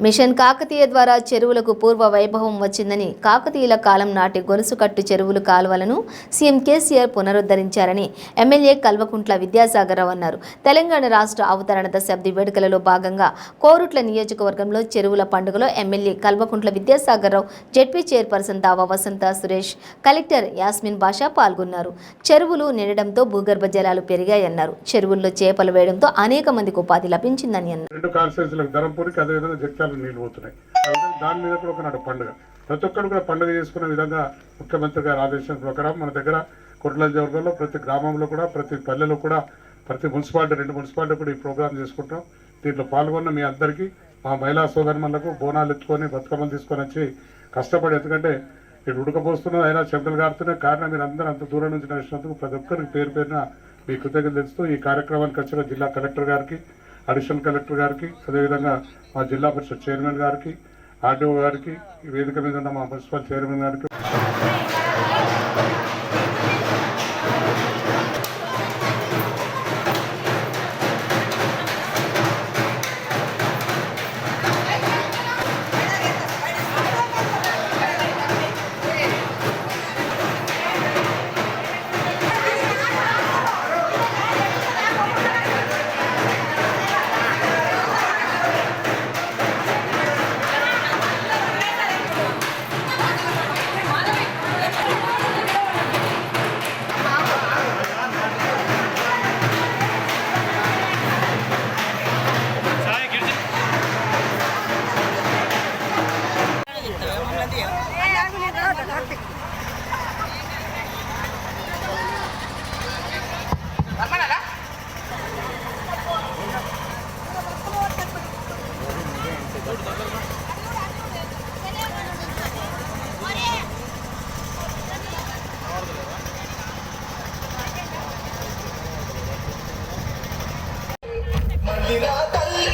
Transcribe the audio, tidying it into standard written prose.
Machine Kakatiya ద్వారా చెరువులకు పూర్వ వైభవం వచ్చిందని, కాకతీయుల కాలం నాటి గొలుసుకట్టు చెరువులు కాలువలను సీఎం కేసీఆర్ పునరుద్ధరించారని ఎమ్మెల్యే కల్వకుంట్ల విద్యాసాగర్రావు అన్నారు. తెలంగాణ రాష్ట్ర అవతరణ దశాబ్ది వేడుకలలో భాగంగా కోరుట్ల నియోజకవర్గంలో చెరువుల పండుగలో MLA Kalvakuntla Vidyasagar Rao, ZP chairperson దావా వసంత సురేష్, కలెక్టర్ యాస్మిన్ బాషా పాల్గొన్నారు. చెరువులు నిండడంతో భూగర్భ జలాలు పెరిగాయన్నారు. చెరువుల్లో చేపలు వేయడంతో అనేక మందికి ఉపాధి లభించిందని అన్నారు. నీళ్ళు పోతున్నాయి. దాని మీద కూడా ఒకనాడు పండుగ, ప్రతి ఒక్కరు కూడా పండుగ చేసుకునే విధంగా ముఖ్యమంత్రి గారి ఆదేశం ప్రకారం మన దగ్గర కొట్ల వర్గంలో ప్రతి గ్రామంలో కూడా, ప్రతి పల్లెలో కూడా, ప్రతి మున్సిపాలిటీ 2 మున్సిపాలిటీ కూడా ఈ ప్రోగ్రాం చేసుకుంటాం. దీంట్లో పాల్గొన్న మీ అందరికీ, మా మహిళా సోదరులకు బోనాలు ఎత్తుకొని బతుకమ్మలు తీసుకొని వచ్చి కష్టపడి, ఎందుకంటే ఇటు ఉడకపోస్తున్నది అయినా చెమటలు కారుతున్నాయి. కారణం మీరు అందరూ అంత దూరం నుంచి నడిచినందుకు ప్రతి ఒక్కరికి పేరు పేరున మీ కృతజ్ఞతలు తెలుస్తూ ఈ కార్యక్రమానికి వచ్చిన జిల్లా కలెక్టర్ గారికి, అడిషనల్ కలెక్టర్ గారికి, అదేవిధంగా మా జిల్లా పరిషత్ చైర్మన్ గారికి, ఆర్డీఓ గారికి, ఈ వేదిక మీద ఉన్న మా మున్సిపల్ చైర్మన్ గారికి మందిరా తల్లి